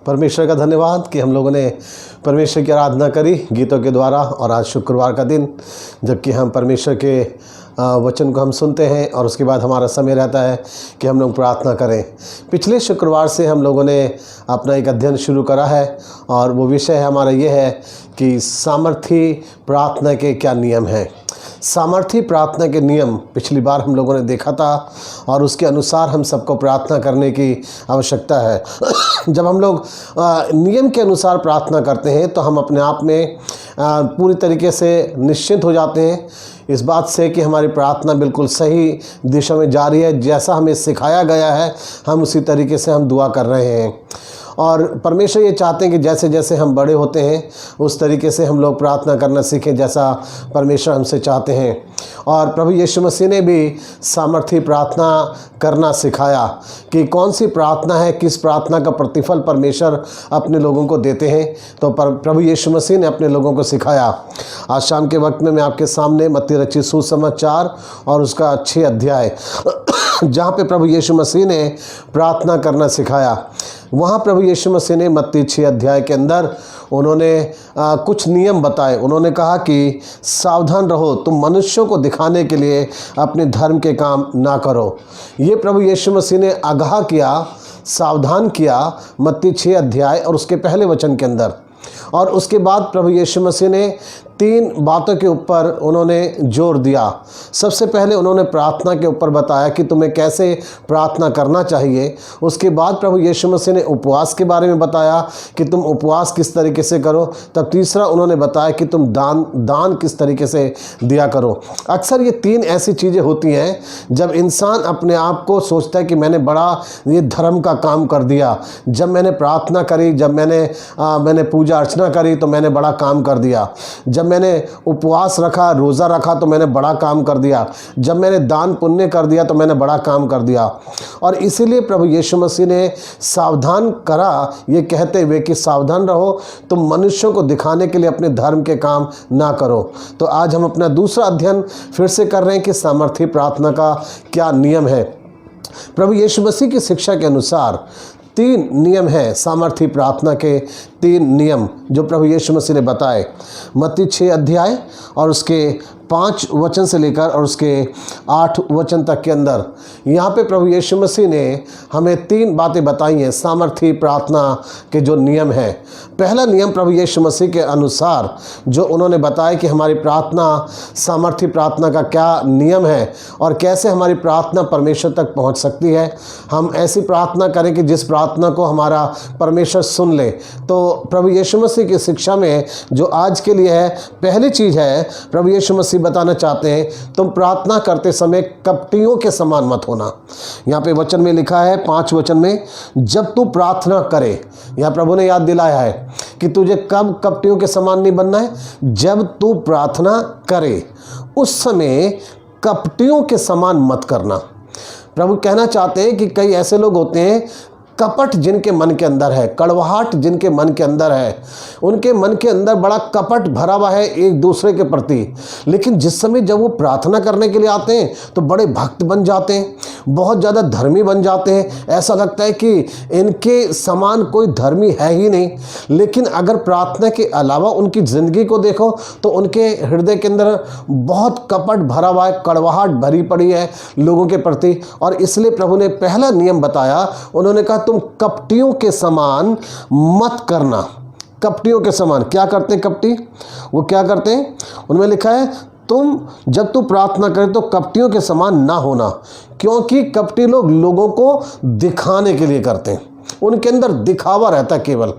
परमेश्वर का धन्यवाद कि हम लोगों ने परमेश्वर की आराधना करी गीतों के द्वारा। और आज शुक्रवार का दिन जबकि हम परमेश्वर के वचन को हम सुनते हैं और उसके बाद हमारा समय रहता है कि हम लोग प्रार्थना करें। पिछले शुक्रवार से हम लोगों ने अपना एक अध्ययन शुरू करा है और वो विषय हमारा ये है कि सामर्थी प्रार्थना के क्या नियम हैं। सामर्थी प्रार्थना के नियम पिछली बार हम लोगों ने देखा था और उसके अनुसार हम सबको प्रार्थना करने की आवश्यकता है। जब हम लोग नियम के अनुसार प्रार्थना करते हैं तो हम अपने आप में पूरी तरीके से निश्चिंत हो जाते हैं इस बात से कि हमारी प्रार्थना बिल्कुल सही दिशा में जा रही है। जैसा हमें सिखाया गया है हम उसी तरीके से हम दुआ कर रहे हैं। और परमेश्वर ये चाहते हैं कि जैसे जैसे हम बड़े होते हैं उस तरीके से हम लोग प्रार्थना करना सीखें जैसा परमेश्वर हमसे चाहते हैं। और प्रभु यीशु मसीह ने भी सामर्थी प्रार्थना करना सिखाया कि कौन सी प्रार्थना है, किस प्रार्थना का प्रतिफल परमेश्वर अपने लोगों को देते हैं। तो प्रभु यीशु मसीह ने अपने लोगों को सिखाया। आज शाम के वक्त में मैं आपके सामने मत्ती रचित सुसमाचार और उसका 6 अध्याय जहाँ पे प्रभु यीशु मसीह ने प्रार्थना करना सिखाया, वहाँ प्रभु यीशु मसीह ने मत्ती 6 अध्याय के अंदर उन्होंने कुछ नियम बताए। उन्होंने कहा कि सावधान रहो, तुम मनुष्यों को दिखाने के लिए अपने धर्म के काम ना करो। ये प्रभु यीशु मसीह ने आगाह किया, सावधान किया मत्ती 6 अध्याय और उसके पहले वचन के अंदर। और उसके बाद प्रभु यीशु मसीह ने 3 बातों के ऊपर उन्होंने जोर दिया। सबसे पहले उन्होंने प्रार्थना के ऊपर बताया कि तुम्हें कैसे प्रार्थना करना चाहिए। उसके बाद प्रभु यीशु मसीह ने उपवास के बारे में बताया कि तुम उपवास किस तरीके से करो। तब तीसरा उन्होंने बताया कि तुम दान किस तरीके से दिया करो। अक्सर ये 3 ऐसी चीज़ें होती हैं जब इंसान अपने आप को सोचता है कि मैंने बड़ा ये धर्म का काम कर दिया, जब मैंने प्रार्थना करी, जब मैंने पूजा अर्चना करी तो मैंने बड़ा काम कर दिया, जब मैंने उपवास रखा, रोज़ा रखा तो मैंने बड़ा काम कर दिया, जब मैंने दान पुण्य कर दिया तो मैंने बड़ा काम कर दिया। और इसीलिए प्रभु यीशु मसीह ने सावधान करा ये कहते हुए कि सावधान रहो, तुम मनुष्यों को दिखाने के लिए अपने धर्म के काम ना करो। तो आज हम अपना दूसरा अध्ययन फिर से कर रहे हैं कि सामर्थी प्रार्थना का क्या नियम है। प्रभु यीशु मसीह की शिक्षा के अनुसार 3 नियम हैं सामर्थी प्रार्थना के। 3 नियम जो प्रभु यीशु मसीह ने बताए मत्ती 6 अध्याय और उसके 5 वचन से लेकर और उसके 8 वचन तक के अंदर। यहाँ पे प्रभु यीशु मसीह ने हमें 3 बातें बताई हैं सामर्थी प्रार्थना के जो नियम हैं। पहला नियम प्रभु यीशु मसीह के अनुसार जो उन्होंने बताया कि हमारी प्रार्थना, सामर्थी प्रार्थना का क्या नियम है और कैसे हमारी प्रार्थना परमेश्वर तक पहुँच सकती है। हम ऐसी प्रार्थना करें कि जिस प्रार्थना को हमारा परमेश्वर सुन ले। तो प्रभु यीशु मसीह की शिक्षा में जो आज के लिए है, पहली चीज़ है प्रभु यीशु मसीह बताना चाहते हैं तुम प्रार्थना करते समय कपटियों के समान मत होना। यहाँ पे वचन में लिखा है 5 वचन में, जब तू प्रार्थना करे। यहाँ प्रभु ने याद दिलाया है कि तुझे कब कपटियों के समान नहीं बनना है, जब तू प्रार्थना करे उस समय कपटियों के समान मत करना। प्रभु कहना चाहते हैं कि कई ऐसे लोग होते हैं, कपट जिनके मन के अंदर है, कड़वाहट जिनके मन के अंदर है, उनके मन के अंदर बड़ा कपट भरा हुआ है एक दूसरे के प्रति। लेकिन जिस समय जब वो प्रार्थना करने के लिए आते हैं तो बड़े भक्त बन जाते हैं, बहुत ज़्यादा धर्मी बन जाते हैं। ऐसा लगता है कि इनके समान कोई धर्मी है ही नहीं। लेकिन अगर प्रार्थना के अलावा उनकी ज़िंदगी को देखो तो उनके हृदय के अंदर बहुत कपट भरा हुआ है, कड़वाहट भरी पड़ी है लोगों के प्रति। और इसलिए प्रभु ने पहला नियम बताया, उन्होंने कहा तुम कपटियों के समान मत करना। कपटियों के समान क्या करते हैं कपटी? वो क्या करते हैं? उनमें लिखा है तुम जब तू प्रार्थना करे तो कपटियों के समान ना होना, क्योंकि कपटी लोग लोगों को दिखाने के लिए करते हैं, उनके अंदर दिखावा रहता है केवल।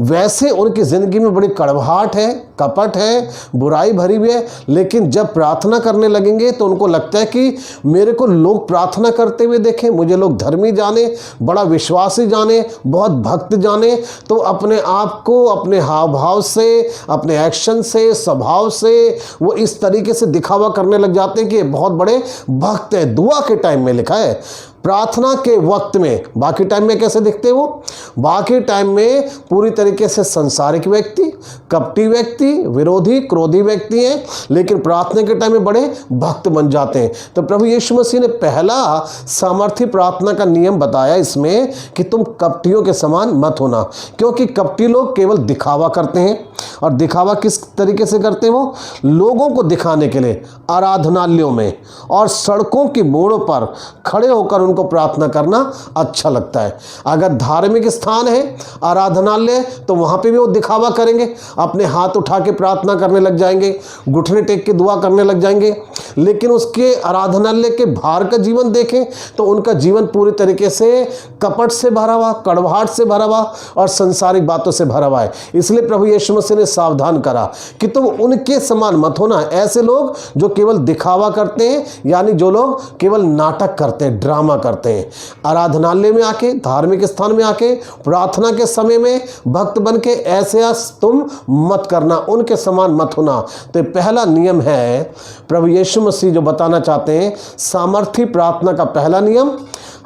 वैसे उनकी ज़िंदगी में बड़ी कड़वाहट है, कपट है, बुराई भरी हुई है। लेकिन जब प्रार्थना करने लगेंगे तो उनको लगता है कि मेरे को लोग प्रार्थना करते हुए देखें, मुझे लोग धर्मी जाने, बड़ा विश्वासी जाने, बहुत भक्त जाने। तो अपने आप को अपने हाव भाव से, अपने एक्शन से, स्वभाव से वो इस तरीके से दिखावा करने लग जाते हैं कि ये बहुत बड़े भक्त हैं। दुआ के टाइम में लिखा है, प्रार्थना के वक्त में, बाकी टाइम में कैसे दिखते वो? बाकी टाइम में पूरी तरीके से संसारिक व्यक्ति, कपटी व्यक्ति, पापी, विरोधी, क्रोधी व्यक्ति हैं, लेकिन प्रार्थना के टाइम में बड़े भक्त बन जाते हैं। तो प्रभु यीशु मसीह ने पहला सामर्थी प्रार्थना का नियम बताया इसमें कि तुम कपटियों के समान मत होना, क्योंकि कपटी लोग केवल दिखावा करते हैं। और दिखावा किस तरीके से करते हैं? वो लोगों को दिखाने के लिए आराधनालयों में और सड़कों की मोड़ों पर खड़े होकर उनको प्रार्थना करना अच्छा लगता है। अगर धार्मिक स्थान है, आराधनालय, तो वहाँ पे भी वो दिखावा करेंगे, अपने हाथ उठा के प्रार्थना करने लग जाएंगे, घुटने टेक के दुआ करने लग जाएंगे। लेकिन उसके आराधनालय के बाहर का जीवन देखें तो उनका जीवन पूरी तरीके से कपट से भरा हुआ, कड़वाहट से भरा हुआ और संसारिक बातों से भरा हुआ है। इसलिए प्रभु यीशु मसीह ने सावधान करा कि तुम उनके समान मत होना। ऐसे लोग जो केवल दिखावा करते हैं, यानी जो लोग केवल नाटक करते हैं, ड्रामा करते हैं, आराधनालय में आके, धार्मिक स्थान में आके, प्रार्थना के समय में भक्त बन के ऐसे तुम मत करना, उनके समान मत होना। तो पहला नियम है प्रभु यीशु मसीह जो बताना चाहते हैं। सामर्थी प्रार्थना का पहला नियम,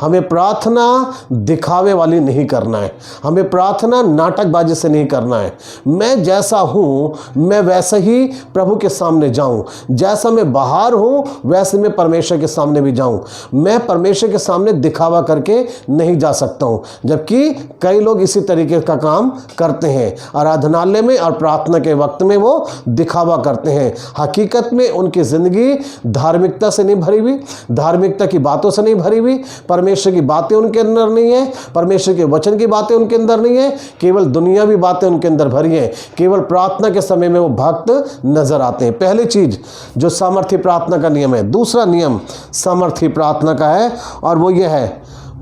हमें प्रार्थना दिखावे वाली नहीं करना है, हमें प्रार्थना नाटकबाजी से नहीं करना है। मैं जैसा हूँ मैं वैसे ही प्रभु के सामने जाऊँ, जैसा मैं बाहर हूँ वैसे मैं परमेश्वर के सामने भी जाऊँ। मैं परमेश्वर के सामने दिखावा करके नहीं जा सकता हूँ, जबकि कई लोग इसी तरीके का काम करते हैं। आराधनालय में और प्रार्थना के वक्त में वो दिखावा करते हैं, हकीकत में उनकी ज़िंदगी धार्मिकता से नहीं भरी हुई, धार्मिकता की बातों से नहीं भरी हुई, परमेश्वर की बातें उनके अंदर नहीं है, परमेश्वर के वचन की बातें उनके अंदर नहीं है, केवल दुनियावी बातें उनके अंदर भरी हैं। केवल प्रार्थना के समय में वो भक्त नजर आते हैं। पहली चीज जो सामर्थी प्रार्थना का नियम है। दूसरा नियम सामर्थी प्रार्थना का है और वो ये है,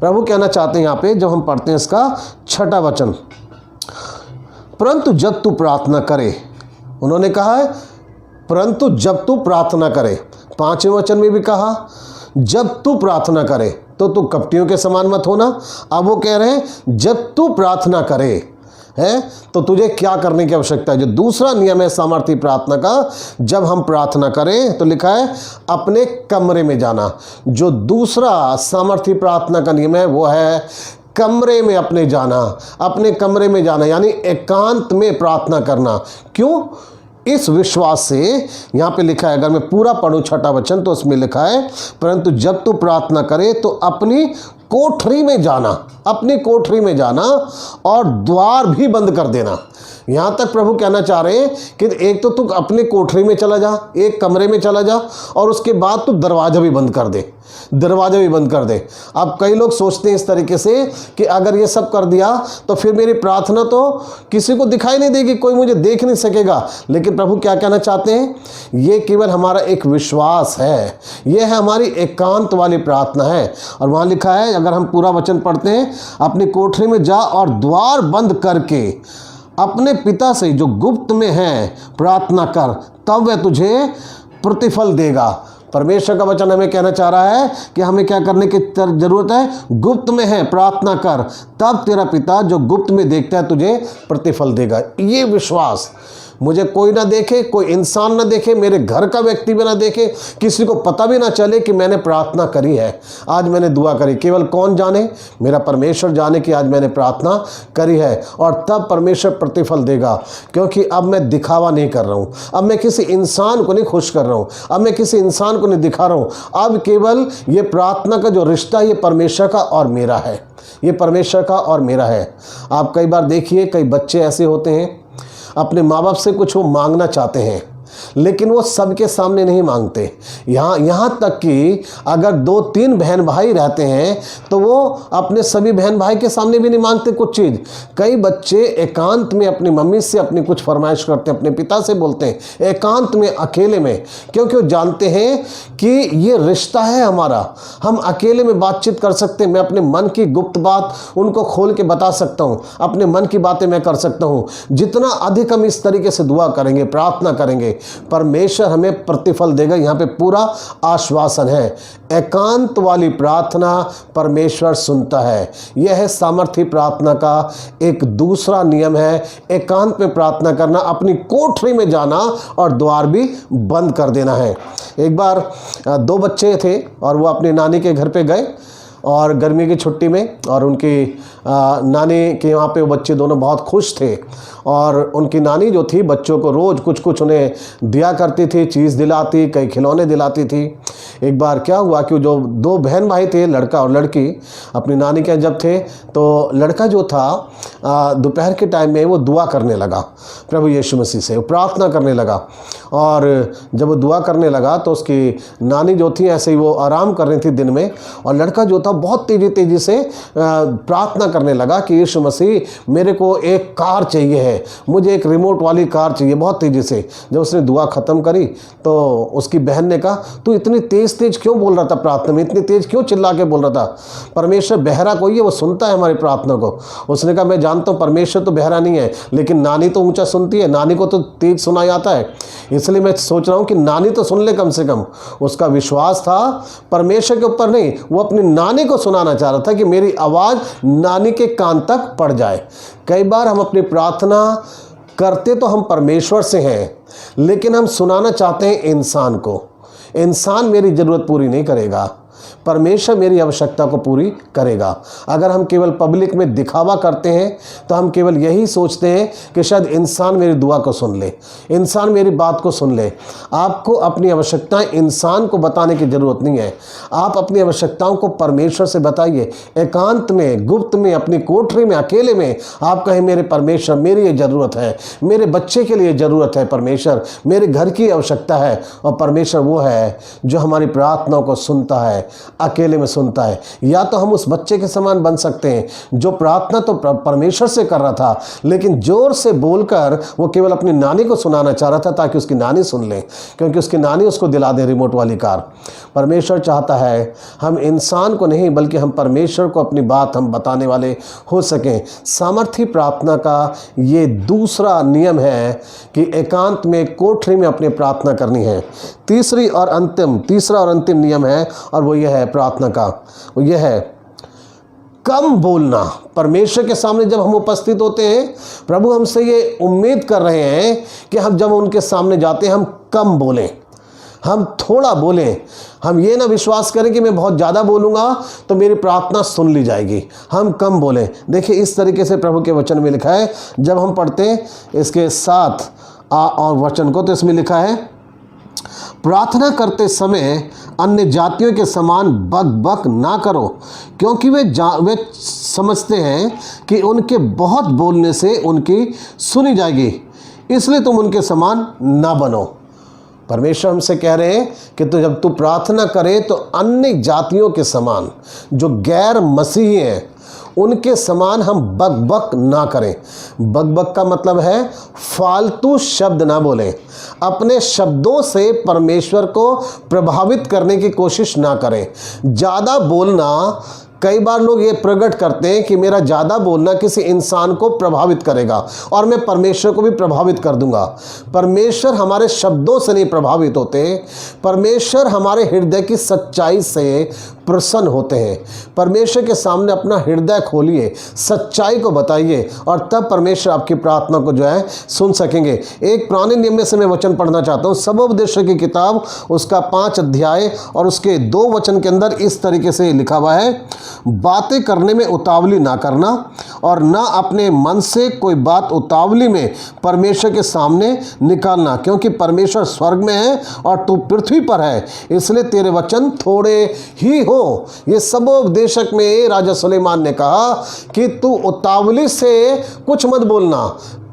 प्रभु कहना चाहते हैं यहाँ पे, जब हम पढ़ते हैं इसका 6वां वचन, परंतु जब तू प्रार्थना करे, उन्होंने कहा है परंतु जब तू प्रार्थना करे। 5वें वचन में भी कहा जब तू प्रार्थना करे, तो तू कपटियों के समान मत होना। अब वो कह रहे हैं जब तू प्रार्थना करे है तो तुझे क्या करने की आवश्यकता है। जो दूसरा नियम है सामर्थी प्रार्थना का, जब हम प्रार्थना करें तो लिखा है अपने कमरे में जाना। जो दूसरा सामर्थी प्रार्थना का नियम है वो है कमरे में अपने जाना, अपने कमरे में जाना, यानी एकांत में प्रार्थना करना। क्यों? इस विश्वास से यहाँ पे लिखा है, अगर मैं पूरा पढ़ूँ 6वां वचन तो उसमें लिखा है परंतु जब तू प्रार्थना करे तो अपनी कोठरी में जाना, अपनी कोठरी में जाना और द्वार भी बंद कर देना। यहाँ तक प्रभु कहना चाह रहे हैं कि एक तो तू अपने कोठरी में चला जा, एक कमरे में चला जा और उसके बाद तू दरवाज़ा भी बंद कर दे, दरवाज़ा भी बंद कर दे। अब कई लोग सोचते हैं इस तरीके से कि अगर ये सब कर दिया तो फिर मेरी प्रार्थना तो किसी को दिखाई नहीं देगी, कोई मुझे देख नहीं सकेगा। लेकिन प्रभु क्या कहना चाहते हैं, ये केवल हमारा एक विश्वास है, ये है हमारी एकांत वाली प्रार्थना है। और वहाँ लिखा है, अगर हम पूरा वचन पढ़ते हैं, अपनी कोठरी में जा और द्वार बंद करके अपने पिता से जो गुप्त में है प्रार्थना कर, तब वह तुझे प्रतिफल देगा। परमेश्वर का वचन हमें कहना चाह रहा है कि हमें क्या करने की जरूरत है, गुप्त में है प्रार्थना कर, तब तेरा पिता जो गुप्त में देखता है तुझे प्रतिफल देगा। ये विश्वास, मुझे कोई ना देखे, कोई इंसान ना देखे, मेरे घर का व्यक्ति भी ना देखे, किसी को पता भी ना चले कि मैंने प्रार्थना करी है, आज मैंने दुआ करी। केवल कौन जाने? मेरा परमेश्वर जाने कि आज मैंने प्रार्थना करी है। और तब परमेश्वर प्रतिफल देगा, क्योंकि अब मैं दिखावा नहीं कर रहा हूँ, अब मैं किसी इंसान को नहीं खुश कर रहा हूँ, अब मैं किसी इंसान को नहीं दिखा रहा हूँ। अब केवल ये प्रार्थना का जो रिश्ता ये परमेश्वर का और मेरा है, ये परमेश्वर का और मेरा है। आप कई बार देखिए, कई बच्चे ऐसे होते हैं अपने माँ बाप से कुछ वो मांगना चाहते हैं, लेकिन वो सबके सामने नहीं मांगते। यहाँ तक कि अगर 2-3 बहन भाई रहते हैं तो वो अपने सभी बहन भाई के सामने भी नहीं मांगते कुछ चीज़। कई बच्चे एकांत में अपनी मम्मी से अपनी कुछ फरमाइश करते हैं, अपने पिता से बोलते हैं एकांत में, अकेले में, क्योंकि वो जानते हैं कि ये रिश्ता है हमारा, हम अकेले में बातचीत कर सकते हैं। मैं अपने मन की गुप्त बात उनको खोल के बता सकता हूँ, अपने मन की बातें मैं कर सकता हूँ। जितना अधिक हम इस तरीके से दुआ करेंगे, प्रार्थना करेंगे, परमेश्वर हमें प्रतिफल देगा। यहाँ पे पूरा आश्वासन है। एकांत वाली प्रार्थना परमेश्वर सुनता है। यह है सामर्थी प्रार्थना का एक दूसरा नियम है, एकांत में प्रार्थना करना, अपनी कोठरी में जाना और द्वार भी बंद कर देना है। एक बार 2 बच्चे थे और वो अपनी नानी के घर पे गए और गर्मी की छुट्टी में, और उनकी नानी के यहाँ पे वो बच्चे दोनों बहुत खुश थे। और उनकी नानी जो थी बच्चों को रोज़ कुछ कुछ उन्हें दिया करती थी, चीज़ दिलाती, कई खिलौने दिलाती थी। एक बार क्या हुआ कि जो दो बहन भाई थे, लड़का और लड़की, अपनी नानी के यहाँ जब थे तो लड़का जो था दोपहर के टाइम में वो दुआ करने लगा प्रभु यीशु मसीह से, वो प्रार्थना करने लगा। और जब वो दुआ करने लगा तो उसकी नानी जो थी ऐसे ही वो आराम कर रही थी दिन में, और लड़का जो था बहुत तेज़ी से प्रार्थना करने लगा कि यीशु मसीह मेरे को एक कार चाहिए है, मुझे एक रिमोट वाली कार चाहिए, बहुत तेज़ी से। जब उसने दुआ ख़त्म करी तो उसकी बहन ने कहा, तू इतनी तेज़ क्यों बोल रहा था प्रार्थना में, इतनी तेज़ क्यों चिल्ला के बोल रहा था? परमेश्वर बहरा कोई है, वो सुनता है हमारी प्रार्थना को। उसने कहा, मैं जानता हूँ परमेश्वर तो बहरा नहीं है, लेकिन नानी तो ऊंचा सुनती है, नानी को तो तेज सुना जाता है, इसलिए मैं सोच रहा हूँ कि नानी तो सुन ले कम से कम। उसका विश्वास था परमेश्वर के ऊपर नहीं, वो अपनी नानी को सुनाना चाह रहा था कि मेरी आवाज़ नानी के कान तक पड़ जाए। कई बार हम अपनी प्रार्थना करते तो हम परमेश्वर से हैं, लेकिन हम सुनाना चाहते हैं इंसान को। इंसान मेरी ज़रूरत पूरी नहीं करेगा, परमेश्वर मेरी आवश्यकता को पूरी करेगा। अगर हम केवल पब्लिक में दिखावा करते हैं तो हम केवल यही सोचते हैं कि शायद इंसान मेरी दुआ को सुन ले, इंसान मेरी बात को सुन ले। आपको अपनी आवश्यकताएं इंसान को बताने की ज़रूरत नहीं है। आप अपनी आवश्यकताओं को परमेश्वर से बताइए, एकांत में, गुप्त में, अपनी कोठरी में, अकेले में। आप कहें, मेरे परमेश्वर मेरी ये ज़रूरत है, मेरे बच्चे के लिए ज़रूरत है, परमेश्वर मेरे घर की आवश्यकता है। और परमेश्वर वो है जो हमारी प्रार्थनाओं को सुनता है, अकेले में सुनता है। या तो हम उस बच्चे के समान बन सकते हैं जो प्रार्थना तो परमेश्वर से कर रहा था, लेकिन जोर से बोलकर वो केवल अपनी नानी को सुनाना चाह रहा था ताकि उसकी नानी सुन ले, क्योंकि उसकी नानी उसको दिला दे रिमोट वाली कार। परमेश्वर चाहता है हम इंसान को नहीं बल्कि हम परमेश्वर को अपनी बात हम बताने वाले हो सकें। सामर्थी प्रार्थना का ये दूसरा नियम है कि एकांत में, कोठरी में अपनी प्रार्थना करनी है। तीसरा और अंतिम नियम है, और वो यह है प्रार्थना का, वो यह है कम बोलना। परमेश्वर के सामने जब हम उपस्थित होते हैं, प्रभु हमसे ये उम्मीद कर रहे हैं कि हम जब उनके सामने जाते हैं हम कम बोलें, हम थोड़ा बोलें। हम ये ना विश्वास करें कि मैं बहुत ज़्यादा बोलूँगा तो मेरी प्रार्थना सुन ली जाएगी। हम कम बोलें। देखिए, इस तरीके से प्रभु के वचन में लिखा है, जब हम पढ़ते हैं इसके साथ और वचन को, तो इसमें लिखा है, प्रार्थना करते समय अन्य जातियों के समान बक बक ना करो, क्योंकि वे समझते हैं कि उनके बहुत बोलने से उनकी सुनी जाएगी, इसलिए तुम उनके समान ना बनो। परमेश्वर हमसे कह रहे हैं कि तो जब तू प्रार्थना करे तो अन्य जातियों के समान, जो गैर मसीही हैं, उनके समान हम बक बक ना करें। बक बक का मतलब है फालतू शब्द ना बोलें। अपने शब्दों से परमेश्वर को प्रभावित करने की कोशिश ना करें। ज़्यादा बोलना, कई बार लोग ये प्रकट करते हैं कि मेरा ज़्यादा बोलना किसी इंसान को प्रभावित करेगा और मैं परमेश्वर को भी प्रभावित कर दूंगा। परमेश्वर हमारे शब्दों से नहीं प्रभावित होते, परमेश्वर हमारे हृदय की सच्चाई से प्रसन्न होते हैं। परमेश्वर के सामने अपना हृदय खोलिए, सच्चाई को बताइए, और तब परमेश्वर आपकी प्रार्थना को जो है सुन सकेंगे। एक पुराने नियम में से मैं वचन पढ़ना चाहता हूँ, सबोपदेश की किताब, उसका 5 अध्याय और उसके 2 वचन के अंदर इस तरीके से लिखा हुआ है, बातें करने में उतावली ना करना और ना अपने मन से कोई बात उतावली में परमेश्वर के सामने निकालना, क्योंकि परमेश्वर स्वर्ग में है और तू पृथ्वी पर है, इसलिए तेरे वचन थोड़े ही हो। ये सबोपदेशक में राजा सुलेमान ने कहा कि तू उतावली से कुछ मत बोलना,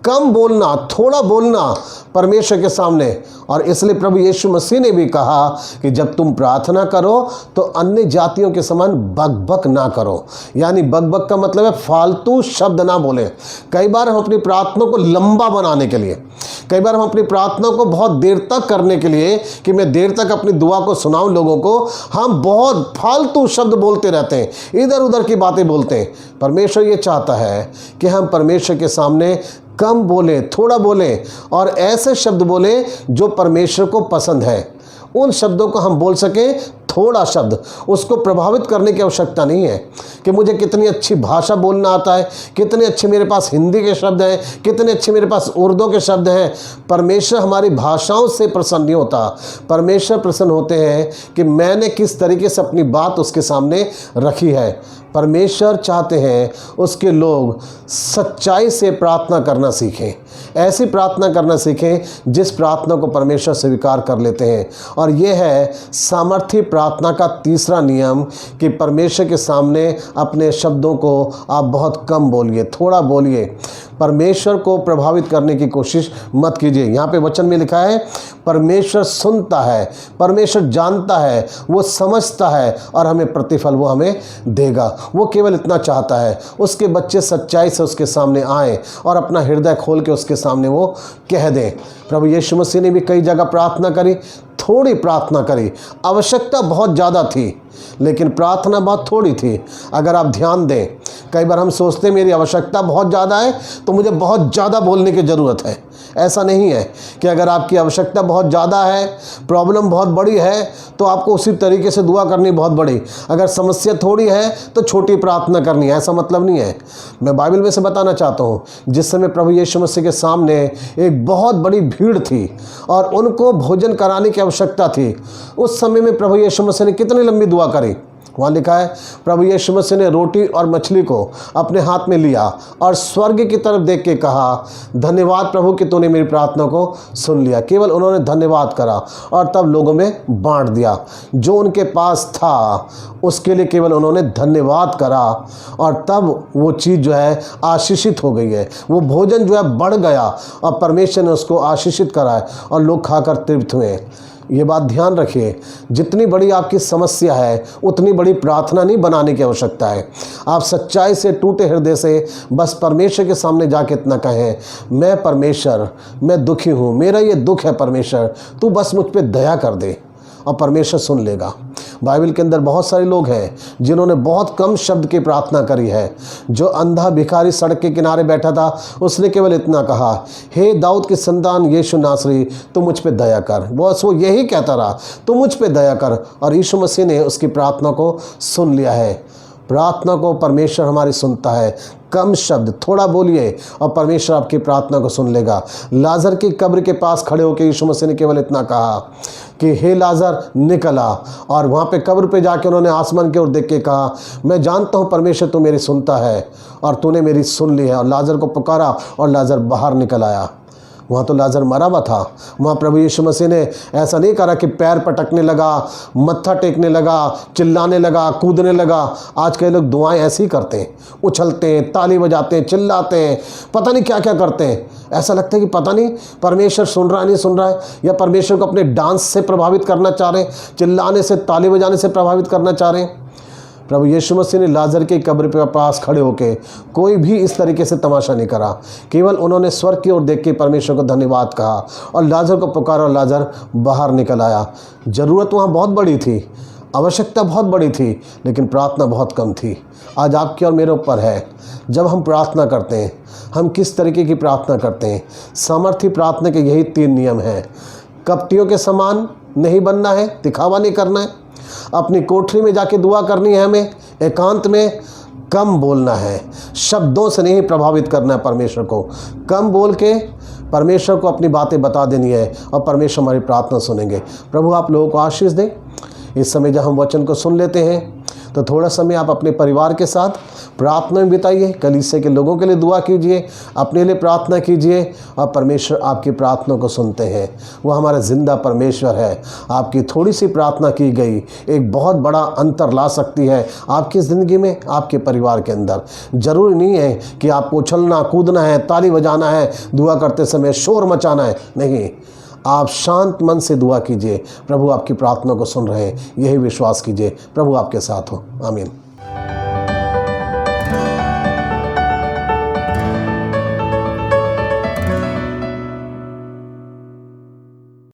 कम बोलना, थोड़ा बोलना परमेश्वर के सामने। और इसलिए प्रभु यीशु मसीह ने भी कहा कि जब तुम प्रार्थना करो तो अन्य जातियों के समान बक बक ना करो। यानी बक बक का मतलब है फालतू शब्द ना बोले। कई बार हम अपनी प्रार्थना को लंबा बनाने के लिए, कई बार हम अपनी प्रार्थना को बहुत देर तक करने के लिए कि मैं देर तक अपनी दुआ को सुनाऊं लोगों को, हम बहुत फालतू शब्द बोलते रहते हैं, इधर उधर की बातें बोलते हैं। परमेश्वर ये चाहता है कि हम परमेश्वर के सामने कम बोले, थोड़ा बोले और ऐसे शब्द बोले जो परमेश्वर को पसंद है। उन शब्दों को हम बोल सकें थोड़ा शब्द, उसको प्रभावित करने की आवश्यकता नहीं है कि मुझे कितनी अच्छी भाषा बोलना आता है, कितने अच्छे मेरे पास हिंदी के शब्द हैं, कितने अच्छे मेरे पास उर्दू के शब्द हैं। परमेश्वर हमारी भाषाओं से प्रसन्न नहीं होता। परमेश्वर प्रसन्न होते हैं कि मैंने किस तरीके से अपनी बात उसके सामने रखी है। परमेश्वर चाहते हैं उसके लोग सच्चाई से प्रार्थना करना सीखें, ऐसी प्रार्थना करना सीखें जिस प्रार्थना को परमेश्वर स्वीकार कर लेते हैं। और यह है सामर्थी प्रार्थना का तीसरा नियम कि परमेश्वर के सामने अपने शब्दों को आप बहुत कम बोलिए, थोड़ा बोलिए। परमेश्वर को प्रभावित करने की कोशिश मत कीजिए। यहाँ पे वचन में लिखा है परमेश्वर सुनता है, परमेश्वर जानता है, वो समझता है और हमें प्रतिफल वो हमें देगा। वो केवल इतना चाहता है उसके बच्चे सच्चाई से उसके सामने आएँ और अपना हृदय खोल के उसके सामने वो कह दें। प्रभु यीशु मसीह ने भी कई जगह प्रार्थना करी, थोड़ी प्रार्थना करी। आवश्यकता बहुत ज़्यादा थी लेकिन प्रार्थना बहुत थोड़ी थी। अगर आप ध्यान दें, कई बार हम सोचते हैं मेरी आवश्यकता बहुत ज़्यादा है तो मुझे बहुत ज़्यादा बोलने की ज़रूरत है। ऐसा नहीं है कि अगर आपकी आवश्यकता बहुत ज़्यादा है, प्रॉब्लम बहुत बड़ी है, तो आपको उसी तरीके से दुआ करनी बहुत बड़ी। अगर समस्या थोड़ी है तो छोटी प्रार्थना करनी है, ऐसा मतलब नहीं है। मैं बाइबल में से बताना चाहता हूँ, जिस समय प्रभु यीशु मसीह के सामने एक बहुत बड़ी भीड़ थी और उनको भोजन कराने की आवश्यकता थी, उस समय में प्रभु यीशु मसीह ने कितनी लंबी दुआ करी। वहाँ लिखा है प्रभु यीशु मसीह ने रोटी और मछली को अपने हाथ में लिया और स्वर्ग की तरफ देख के कहा, धन्यवाद प्रभु कि तूने मेरी प्रार्थना को सुन लिया। केवल उन्होंने धन्यवाद करा और तब लोगों में बांट दिया। जो उनके पास था उसके लिए केवल उन्होंने धन्यवाद करा और तब वो चीज़ जो है आशीषित हो गई है। वो भोजन जो है बढ़ गया और परमेश्वर ने उसको आशीषित करा है और लोग खाकर तृप्त हुए। ये बात ध्यान रखिए, जितनी बड़ी आपकी समस्या है उतनी बड़ी प्रार्थना नहीं बनाने की आवश्यकता है। आप सच्चाई से, टूटे हृदय से बस परमेश्वर के सामने जाके इतना कहें, मैं परमेश्वर, मैं दुखी हूँ, मेरा ये दुख है परमेश्वर, तू बस मुझ पे दया कर दे और परमेश्वर सुन लेगा। बाइबल के अंदर बहुत सारे लोग हैं जिन्होंने बहुत कम शब्द की प्रार्थना करी है। जो अंधा भिखारी सड़क के किनारे बैठा था, उसने केवल इतना कहा, हे दाऊद की संतान यीशु नासरी, तू मुझ पे दया कर। बस वो यही कहता रहा, तू मुझ पे दया कर, और यीशु मसीह ने उसकी प्रार्थना को सुन लिया है। प्रार्थना को परमेश्वर हमारी सुनता है। कम शब्द, थोड़ा बोलिए और परमेश्वर आपकी प्रार्थना को सुन लेगा। लाजर की कब्र के पास खड़े होकर यीशु मसीह ने केवल इतना कहा कि हे लाजर निकल आ, और वहाँ पे कब्र पे जाके उन्होंने आसमान की ओर देख के कहा, मैं जानता हूँ परमेश्वर तू मेरी सुनता है और तूने मेरी सुन ली है। और लाजर को पुकारा और लाजर बाहर निकल आया। वहाँ तो लाजर मरा हुआ था। वहाँ प्रभु यीशु मसीह ने ऐसा नहीं करा कि पैर पटकने लगा, मत्था टेकने लगा, चिल्लाने लगा, कूदने लगा। आज के लोग दुआएं ऐसे ही करते हैं, उछलते हैं, ताली बजाते हैं, चिल्लाते हैं, पता नहीं क्या क्या करते हैं। ऐसा लगता है कि पता नहीं परमेश्वर सुन रहा है नहीं सुन रहा है, या परमेश्वर को अपने डांस से प्रभावित करना चाह रहे हैं, चिल्लाने से, ताली बजाने से प्रभावित करना चाह रहे हैं। प्रभु यीशु मसीह ने लाजर के कब्र के पास खड़े होकर कोई भी इस तरीके से तमाशा नहीं करा। केवल उन्होंने स्वर्ग की ओर देख के परमेश्वर को धन्यवाद कहा और लाजर को पुकारा और लाजर बाहर निकल आया। ज़रूरत वहाँ बहुत बड़ी थी, आवश्यकता बहुत बड़ी थी, लेकिन प्रार्थना बहुत कम थी। आज आपके और मेरे ऊपर है, जब हम प्रार्थना करते हैं हम किस तरीके की प्रार्थना करते हैं। सामर्थी प्रार्थना के यही 3 नियम हैं। कपटियों के समान नहीं बनना है, दिखावा नहीं करना है, अपनी कोठरी में जाके दुआ करनी है, हमें एकांत में कम बोलना है, शब्दों से नहीं प्रभावित करना है परमेश्वर को। कम बोल के परमेश्वर को अपनी बातें बता देनी है और परमेश्वर हमारी प्रार्थना सुनेंगे। प्रभु आप लोगों को आशीष दें। इस समय जब हम वचन को सुन लेते हैं तो थोड़ा समय आप अपने परिवार के साथ प्रार्थना में बिताइए, कलीसिया के लोगों के लिए दुआ कीजिए, अपने लिए प्रार्थना कीजिए और परमेश्वर आपकी प्रार्थना को सुनते हैं। वो हमारा जिंदा परमेश्वर है। आपकी थोड़ी सी प्रार्थना की गई एक बहुत बड़ा अंतर ला सकती है आपकी ज़िंदगी में, आपके परिवार के अंदर। ज़रूरी नहीं है कि आपको उछलना कूदना है, ताली बजाना है, दुआ करते समय शोर मचाना है, नहीं। आप शांत मन से दुआ कीजिए, प्रभु आपकी प्रार्थना को सुन रहे हैं, यही विश्वास कीजिए। प्रभु आपके साथ हो। आमीन।